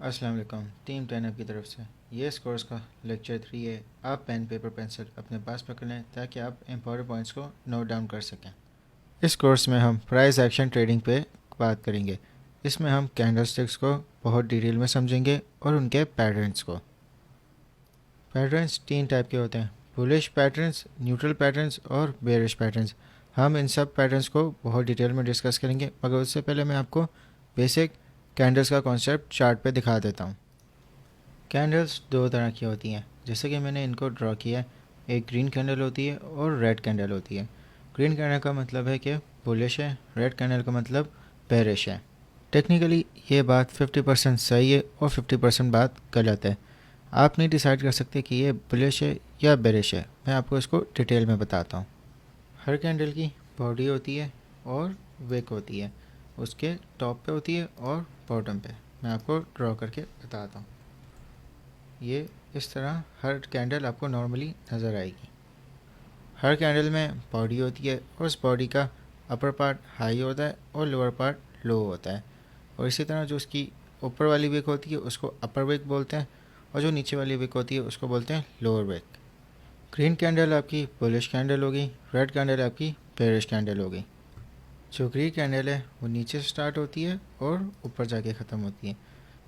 अस्सलाम वालेकुम। टीम 10 की तरफ से ये इस कोर्स का लेक्चर 3 है। आप पेन पेपर पेंसिल अपने पास पकड़ लें ताकि आप इम्पोर्टेंट पॉइंट्स को नोट डाउन कर सकें। इस कोर्स में हम प्राइस एक्शन ट्रेडिंग पे बात करेंगे। इसमें हम कैंडलस्टिक्स को बहुत डिटेल में समझेंगे और उनके पैटर्न्स को। पैटर्न्स 3 टाइप के होते हैं: बुलिश पैटर्न्स, न्यूट्रल पैटर्न्स और बेरिश पैटर्न्स। हम इन सब पैटर्न्स को बहुत डिटेल में डिस्कस करेंगे, मगर उससे पहले मैं आपको बेसिक कैंडल्स का कॉन्सेप्ट चार्ट पे दिखा देता हूँ। कैंडल्स 2 तरह की होती हैं, जैसे कि मैंने इनको ड्रॉ किया है। एक ग्रीन कैंडल होती है और रेड कैंडल होती है। ग्रीन कैंडल का मतलब है कि बुलिश है, रेड कैंडल का मतलब बेरिश है। टेक्निकली ये बात 50% सही है और 50% बात गलत है। आप नहीं डिसाइड कर सकते कि ये बुलिश है या बेरिश है। मैं आपको इसको डिटेल में बताता हूँ। हर कैंडल की बॉडी होती है और विक होती है, उसके टॉप पे होती है और बॉटम पे। मैं आपको ड्रॉ करके बताता हूँ। ये इस तरह हर कैंडल आपको नॉर्मली नज़र आएगी। हर कैंडल में बॉडी होती है और उस बॉडी का अपर पार्ट हाई होता है और लोअर पार्ट लो होता है। और इसी तरह जो उसकी ऊपर वाली विक होती है उसको अपर विक बोलते हैं और जो नीचे वाली विक होती है उसको बोलते हैं लोअर विक। ग्रीन कैंडल आपकी बुलिश कैंडल होगी, रेड कैंडल आपकी बेरिश कैंडल होगी। जो ग्रीन कैंडल है वो नीचे से स्टार्ट होती है और ऊपर जाके ख़त्म होती है।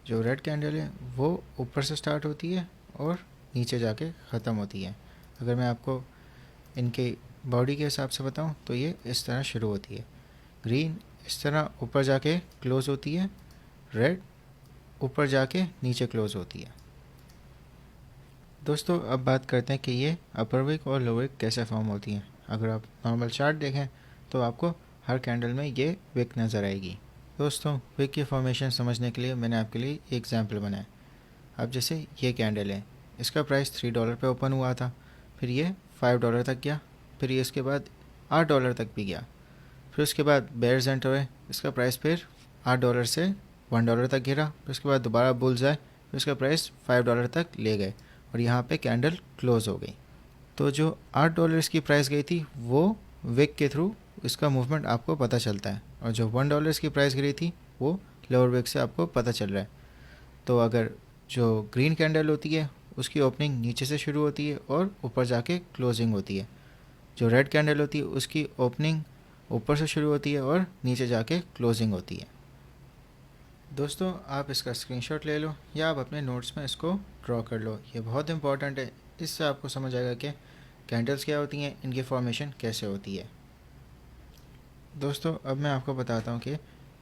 जो रेड कैंडल है वो ऊपर से स्टार्ट होती है और नीचे जाके ख़त्म होती है। अगर मैं आपको इनके बॉडी के हिसाब से बताऊं तो ये इस तरह शुरू होती है। ग्रीन इस तरह ऊपर जाके क्लोज़ होती है, रेड ऊपर जाके नीचे क्लोज़ होती है। दोस्तों अब बात करते हैं कि ये अपर विक और लोअर विक कैसे फॉर्म होती हैं। अगर आप नॉर्मल चार्ट देखें तो आपको हर कैंडल में ये विक नज़र आएगी। दोस्तों विक की फॉर्मेशन समझने के लिए मैंने आपके लिए एक एग्जाम्पल बनाया। अब जैसे ये कैंडल है, इसका प्राइस $3 पे ओपन हुआ था, फिर ये $5 तक गया, फिर ये इसके बाद $8 तक भी गया। फिर उसके बाद बेयर्स एंटर हुए, इसका प्राइस फिर $8 से $1 तक गिरा, फिर उसके बाद दोबारा बुल्स आए, फिर इसका प्राइस $5 तक ले गए और यहाँ पे कैंडल क्लोज़ हो गई। तो जो $8 की प्राइस गई थी वो विक के थ्रू इसका मूवमेंट आपको पता चलता है, और जो $1 की प्राइस गिरी थी वो लोअर विक से आपको पता चल रहा है। तो अगर जो ग्रीन कैंडल होती है उसकी ओपनिंग नीचे से शुरू होती है और ऊपर जाके क्लोजिंग होती है। जो रेड कैंडल होती है उसकी ओपनिंग ऊपर से शुरू होती है और नीचे जाके क्लोजिंग होती है। दोस्तों आप इसका स्क्रीनशॉट ले लो या आप अपने नोट्स में इसको ड्रॉ कर लो, ये बहुत इंपॉर्टेंट है। इससे आपको समझ आएगा कि कैंडल्स क्या होती हैं, इनकी फॉर्मेशन कैसे होती है। दोस्तों अब मैं आपको बताता हूँ कि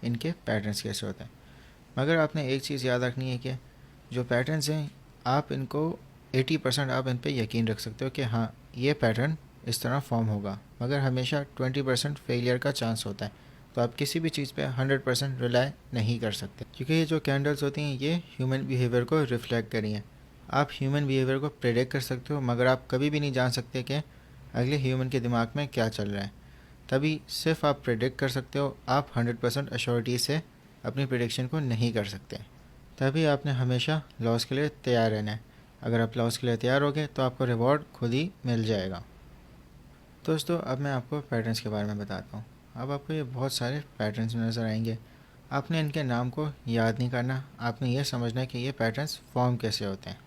इनके पैटर्न्स कैसे होते हैं। मगर आपने एक चीज़ याद रखनी है कि जो पैटर्न्स हैं आप इनको 80% आप इन पे यकीन रख सकते हो कि हाँ ये पैटर्न इस तरह फॉर्म होगा, मगर हमेशा 20% फेलियर का चांस होता है। तो आप किसी भी चीज़ पे 100% रिलाई नहीं कर सकते, क्योंकि ये जो कैंडल्स होती हैं ये ह्यूमन बिहेवियर को रिफ्लेक्ट करी हैं। आप ह्यूमन बिहेवियर को प्रेडिक्ट कर सकते हो, मगर आप कभी भी नहीं जान सकते कि अगले ह्यूमन के दिमाग में क्या चल रहा है। तभी सिर्फ आप प्रेडिक्ट कर सकते हो, आप 100% अश्योरिटी से अपनी प्रेडिक्शन को नहीं कर सकते। तभी आपने हमेशा लॉस के लिए तैयार रहना है। अगर आप लॉस के लिए तैयार हो गए तो आपको रिवॉर्ड खुद ही मिल जाएगा। दोस्तों अब मैं आपको पैटर्न्स के बारे में बताता हूँ। अब आपको ये बहुत सारे पैटर्न्स नज़र आएंगे। आपने इनके नाम को याद नहीं करना, आपने ये समझना है कि ये पैटर्न्स फॉर्म कैसे होते हैं।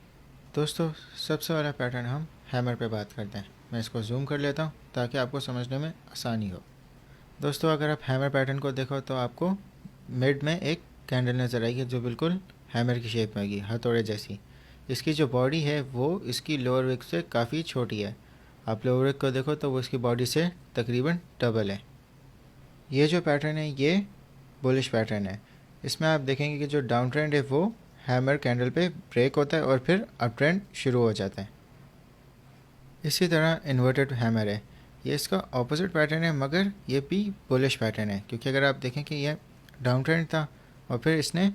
दोस्तों सबसे वाला पैटर्न हम हैमर पे बात करते हैं। मैं इसको जूम कर लेता हूँ ताकि आपको समझने में आसानी हो। दोस्तों अगर आप हैमर पैटर्न को देखो तो आपको मिड में एक कैंडल नज़र आएगी जो बिल्कुल हैमर की शेप में होगी, हथौड़े जैसी। इसकी जो बॉडी है वो इसकी लोअर विक से काफ़ी छोटी है। आप लोअर विक को देखो तो वो इसकी बॉडी से तकरीबन डबल है। ये जो पैटर्न है ये बुलिश पैटर्न है। इसमें आप देखेंगे कि जो डाउन ट्रेंड है वो हैमर कैंडल पे ब्रेक होता है और फिर अप ट्रेंड शुरू हो जाता है। इसी तरह इन्वर्टेड हैमर है, ये इसका ऑपोजिट पैटर्न है, मगर ये भी बुलिश पैटर्न है, क्योंकि अगर आप देखें कि ये डाउन ट्रेंड था और फिर इसने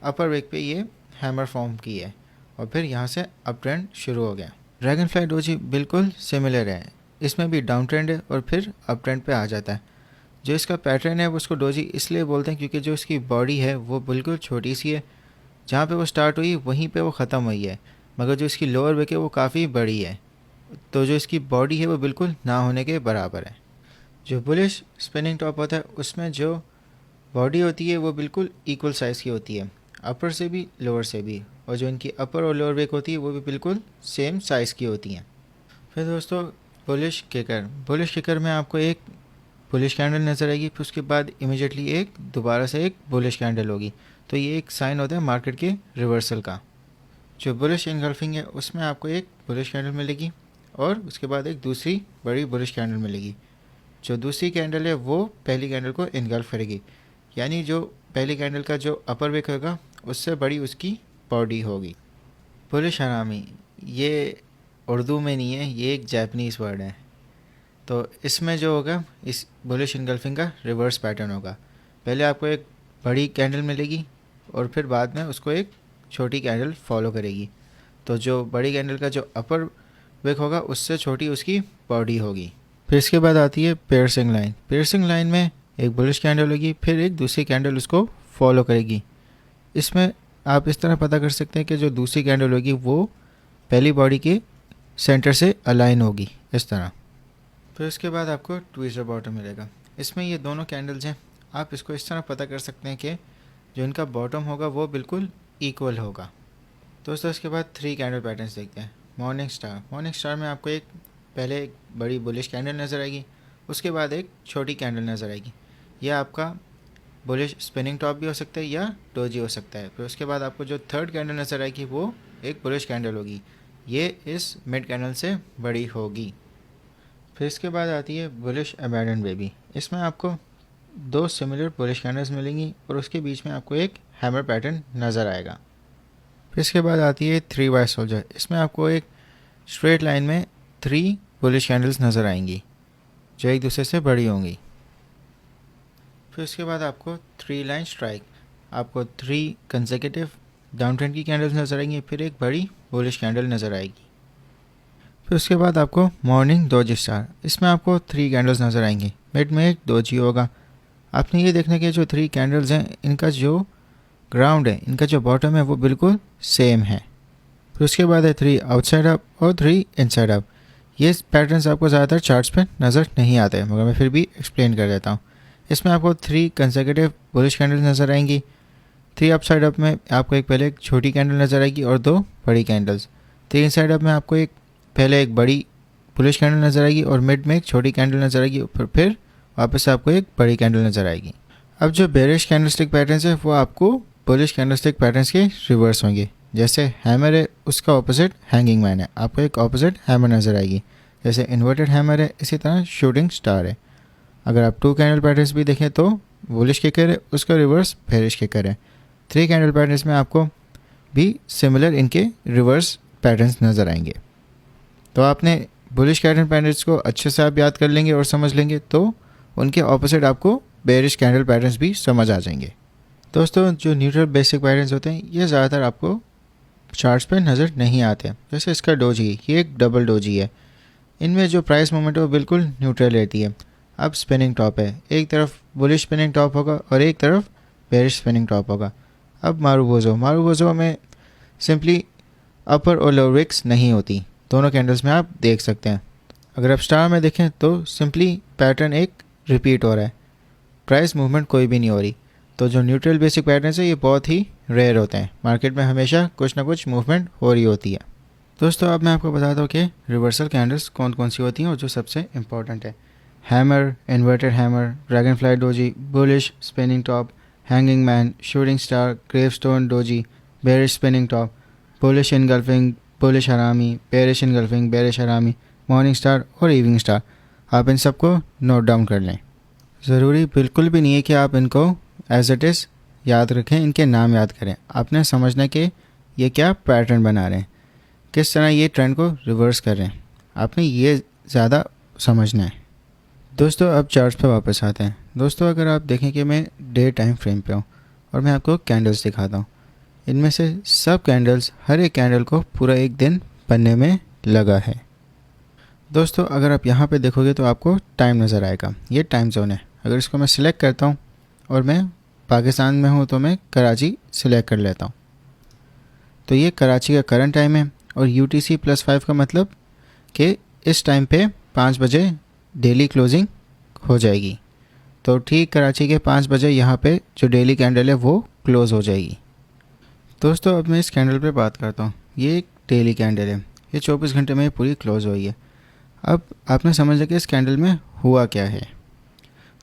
अपर विक पे ये हैमर फॉर्म की है और फिर यहाँ से अप ट्रेंड शुरू हो गया। ड्रैगन फ्लाई डोजी बिल्कुल सिमिलर है, इसमें भी डाउन ट्रेंड है और फिर अप ट्रेंड पे आ जाता है। जो इसका पैटर्न है वो उसको डोजी इसलिए बोलते हैं क्योंकि जो इसकी बॉडी है वो बिल्कुल छोटी सी है, जहाँ पे वो स्टार्ट हुई वहीं पे वो ख़त्म हुई है, मगर जो इसकी लोअर विक है वो काफ़ी बड़ी है, तो जो इसकी बॉडी है वो बिल्कुल ना होने के बराबर है। जो बुलिश स्पिनिंग टॉप होता है उसमें जो बॉडी होती है वो बिल्कुल इक्वल साइज़ की होती है। अपर से भी लोअर से भी, और जो इनकी अपर और लोअर विक होती है वो भी बिल्कुल सेम साइज़ की होती हैं। फिर दोस्तों बुलिश किकर में आपको एक बुलिश कैंडल नज़र आएगी, फिर उसके बाद इमीडिएटली एक दोबारा से एक बुलिश कैंडल होगी। तो ये एक साइन होता है मार्केट के रिवर्सल का। जो बुलिश इनगल्फिंग है उसमें आपको एक बुलिश कैंडल मिलेगी और उसके बाद एक दूसरी बड़ी बुलिश कैंडल मिलेगी। जो दूसरी कैंडल है वो पहली कैंडल को इनगल्फ करेगी, यानी जो पहली कैंडल का जो अपर विक होगा उससे बड़ी उसकी बॉडी होगी। बुलिश हरामी ये उर्दू में नहीं है, ये एक जापानीज़ वर्ड है। तो इसमें जो होगा इस बुलिश इनगल्फिंग का रिवर्स पैटर्न होगा। पहले आपको एक बड़ी कैंडल मिलेगी और फिर बाद में उसको एक छोटी कैंडल फॉलो करेगी। तो जो बड़ी कैंडल का जो अपर विक होगा उससे छोटी उसकी बॉडी होगी। फिर इसके बाद आती है पियर्सिंग लाइन। पियर्सिंग लाइन में एक बुलिश कैंडल होगी, फिर एक दूसरी कैंडल उसको फॉलो करेगी। इसमें आप इस तरह पता कर सकते हैं कि जो दूसरी कैंडल होगी वो पहली बॉडी के सेंटर से अलाइन होगी, इस तरह। फिर उसके बाद आपको ट्विस्टर बॉटम मिलेगा। इसमें ये दोनों कैंडल्स हैं, आप इसको इस तरह पता कर सकते हैं कि जो इनका बॉटम होगा वो बिल्कुल इक्वल होगा। दोस्तों इसके बाद 3 कैंडल पैटर्न्स देखते हैं। मॉर्निंग स्टार में आपको पहले एक बड़ी बुलिश कैंडल नज़र आएगी, उसके बाद एक छोटी कैंडल नज़र आएगी। यह आपका बुलिश स्पिनिंग टॉप भी हो सकता है या डोजी हो सकता है। फिर उसके बाद आपको जो थर्ड कैंडल नज़र आएगी वो एक बुलिश कैंडल होगी, ये इस मिड कैंडल से बड़ी होगी। फिर इसके बाद आती है बुलिश अबैंडन बेबी। इसमें आपको 2 सिमिलर बुलिश कैंडल्स मिलेंगी और उसके बीच में आपको एक हैमर पैटर्न नज़र आएगा। फिर इसके बाद आती है 3 वाइट सोल्जर। इसमें आपको एक स्ट्रेट लाइन में 3 बुलिश कैंडल्स नज़र आएंगी जो एक दूसरे से बड़ी होंगी। फिर उसके बाद आपको 3 लाइन स्ट्राइक, आपको 3 कंसेक्यूटिव डाउन ट्रेंड की कैंडल्स नज़र आएंगी, फिर एक बड़ी बुलिश कैंडल नज़र आएगी। फिर उसके बाद आपको मॉर्निंग डोजी स्टार। इसमें आपको 3 कैंडल्स नज़र आएंगी, मिड में एक डोजी होगा। आपने ये देखना कि जो 3 कैंडल्स हैं इनका जो ग्राउंड है, इनका जो बॉटम है वो बिल्कुल सेम है। फिर उसके बाद है 3 आउटसाइड अप और 3 इनसाइड अप। ये पैटर्न्स आपको ज़्यादातर चार्ट्स पे नज़र नहीं आते हैं, मगर मैं फिर भी एक्सप्लेन कर देता हूँ। इसमें आपको 3 कंसेक्यूटिव बुलिश कैंडल्स नज़र आएंगी। 3 अपसाइड अप में आपको पहले एक छोटी कैंडल नज़र आएगी और 2 बड़ी कैंडल्स। 3 इनसाइड अप में आपको पहले एक बड़ी बुलिश कैंडल नज़र आएगी और मिड में एक छोटी कैंडल नज़र आएगी, फिर वापस आपको एक बड़ी कैंडल नज़र आएगी। अब जो बेरिश कैंडलस्टिक पैटर्न्स है वो आपको बुलिश कैंडलस्टिक पैटर्न्स के रिवर्स होंगे। जैसे हैमर है उसका ऑपोजिट हैंगिंग मैन है, आपको एक ऑपोजिट हैमर नज़र आएगी। जैसे इन्वर्टेड हैमर है, इसी तरह शूटिंग स्टार है। अगर आप 2 कैंडल पैटर्न्स भी देखें तो बुलिश किकर है, उसका रिवर्स बेरिश किकर है। 3 कैंडल पैटर्न्स में आपको भी सिमिलर इनके रिवर्स पैटर्न्स नज़र आएंगे। तो आपने बुलिश कैंडल पैटर्न्स को अच्छे से आप याद कर लेंगे और समझ लेंगे तो उनके ऑपोजिट आपको बेरिश कैंडल पैटर्न्स भी समझ आ जाएंगे। दोस्तों जो न्यूट्रल बेसिक पैटर्न्स होते हैं ये ज़्यादातर आपको चार्ट्स पे नज़र नहीं आते हैं। जैसे इसका डोजी, ये एक डबल डोजी है। इनमें जो प्राइस मूवमेंट है वो बिल्कुल न्यूट्रल रहती है। अब स्पिनिंग टॉप है, एक तरफ बुलिश स्पिनिंग टॉप होगा और एक तरफ बेरिश स्पिनिंग टॉप होगा। अब मारूबोजो में सिंपली अपर और लोअर विक्स नहीं होती, दोनों कैंडल्स में आप देख सकते हैं। अगर आप स्टार में देखें तो सिंपली पैटर्न एक रिपीट हो रहा है, प्राइस मूवमेंट कोई भी नहीं हो रही। तो जो न्यूट्रल बेसिक पैटर्न्स है ये बहुत ही रेयर होते हैं, मार्केट में हमेशा कुछ ना कुछ मूवमेंट हो रही होती है। दोस्तों अब मैं आपको बताता हूँ कि रिवर्सल कैंडल्स कौन कौन सी होती हैं और जो सबसे इम्पॉर्टेंट है। Hammer, inverted hammer, dragon fly doji, bullish spinning top, hanging man, shooting star, gravestone doji, bearish spinning top, bullish engulfing, bullish हरामी, बेरिश इनगल्फिंग, बेरिश हरामी, मॉर्निंग स्टार और इवनिंग स्टार। आप इन सबको नोट डाउन कर लें। ज़रूरी बिल्कुल भी नहीं है कि आप इनको एज इट इज़ याद रखें, इनके नाम याद करें। आपने समझना कि ये क्या पैटर्न बना रहे हैं, किस तरह ये ट्रेंड को रिवर्स कर रहे हैं, आपने ये ज़्यादा समझना है। दोस्तों अब चार्ट्स पे वापस आते हैं। दोस्तों अगर आप देखें कि मैं डे टाइम फ्रेम पे हूँ और मैं आपको कैंडल्स दिखाता हूँ, इनमें से सब कैंडल्स, हर एक कैंडल को पूरा एक दिन बनने में लगा है। दोस्तों अगर आप यहाँ पे देखोगे तो आपको टाइम नज़र आएगा, ये टाइम जोन है। अगर इसको मैं सिलेक्ट करता हूँ और मैं पाकिस्तान में हूँ तो मैं कराची सिलेक्ट कर लेता हूँ, तो ये कराची का करंट टाइम है। और UTC+5 का मतलब कि इस टाइम पे 5 बजे डेली क्लोजिंग हो जाएगी। तो ठीक कराची के 5 बजे यहाँ पे जो डेली कैंडल है वो क्लोज़ हो जाएगी। दोस्तों अब मैं इस कैंडल पे बात करता हूँ। ये एक डेली कैंडल है, ये 24 घंटे में पूरी क्लोज हुई है। अब आपने समझ लिया कि इस कैंडल में हुआ क्या है।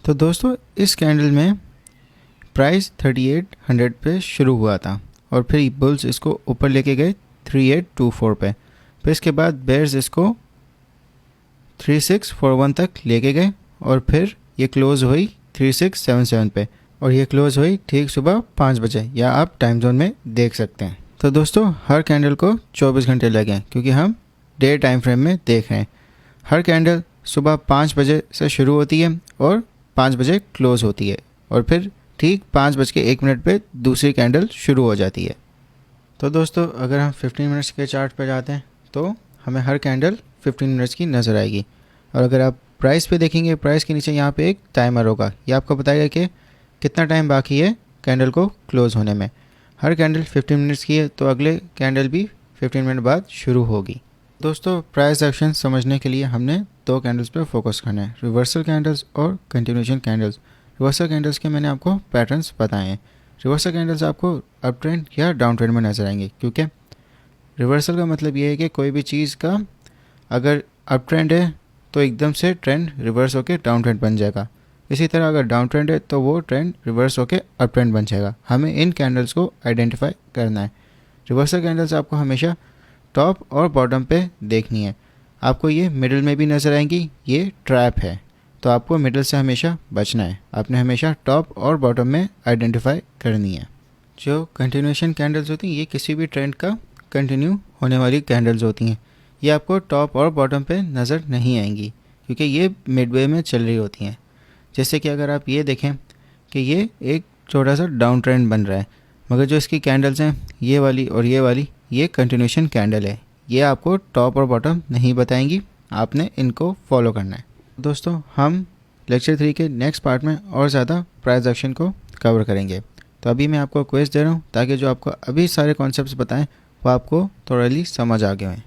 तो दोस्तों इस कैंडल में प्राइस 3800 पे शुरू हुआ था और फिर बुल्स इसको ऊपर लेके गए 3824 पे। फिर इसके बाद बेयर्स इसको 3641 तक लेके गए और फिर ये क्लोज़ हुई 3677 पे और ये क्लोज़ हुई ठीक सुबह 5 बजे, या आप टाइम जोन में देख सकते हैं। तो दोस्तों हर कैंडल को 24 घंटे लगे हैं क्योंकि हम डे टाइम फ्रेम में देख रहे हैं। हर कैंडल सुबह 5 बजे से शुरू होती है और 5 बजे क्लोज़ होती है और फिर ठीक 5:01 पे दूसरी कैंडल शुरू हो जाती है। तो दोस्तों अगर हम 15 मिनट्स के चार्ट पर जाते हैं तो हमें हर कैंडल 15 मिनट्स की नज़र आएगी। और अगर आप प्राइस पे देखेंगे, प्राइस के नीचे यहाँ पे एक टाइमर होगा, ये आपको बताएगा कि कितना टाइम बाकी है कैंडल को क्लोज़ होने में। हर कैंडल 15 मिनट्स की है तो अगले कैंडल भी 15 मिनट बाद शुरू होगी। दोस्तों प्राइस एक्शन समझने के लिए हमने 2 कैंडल्स पर फोकस करना है, रिवर्सल कैंडल्स और कंटिन्यूएशन कैंडल्स। रिवर्सल कैंडल्स के मैंने आपको पैटर्न्स बताए हैं। रिवर्सल कैंडल्स आपको अप ट्रेंड या डाउन ट्रेंड में नज़र आएंगे, क्योंकि रिवर्सल का मतलब ये है कि कोई भी चीज़ का अगर अप ट्रेंड है तो एकदम से ट्रेंड रिवर्स होकर डाउन ट्रेंड बन जाएगा। इसी तरह अगर डाउन ट्रेंड है तो वो ट्रेंड रिवर्स होकर अप ट्रेंड बन जाएगा। हमें इन कैंडल्स को आइडेंटिफाई करना है। रिवर्सल कैंडल्स आपको हमेशा टॉप और बॉटम पे देखनी है। आपको ये मिडिल में भी नज़र आएंगी, ये ट्रैप है, तो आपको मिडिल से हमेशा बचना है। आपने हमेशा टॉप और बॉटम में आइडेंटिफाई करनी है। जो कंटिन्यूएशन कैंडल्स होती हैं ये किसी भी ट्रेंड का कंटिन्यू होने वाली कैंडल्स होती हैं। ये आपको टॉप और बॉटम पे नज़र नहीं आएंगी क्योंकि ये मिडवे में चल रही होती हैं। जैसे कि अगर आप ये देखें कि ये एक छोटा सा डाउन ट्रेंड बन रहा है, मगर जो इसकी कैंडल्स हैं ये वाली और ये वाली, ये कंटिन्यूएशन कैंडल है। ये आपको टॉप और बॉटम नहीं बताएंगी, आपने इनको फॉलो करना है। दोस्तों हम लेक्चर 3 के नेक्स्ट पार्ट में और ज़्यादा प्राइस एक्शन को कवर करेंगे। तो अभी मैं आपको क्विज दे रहा हूँ ताकि जो आपको अभी सारे कॉन्सेप्ट्स बताएं वो आपको थोड़ा समझ आ गए हैं।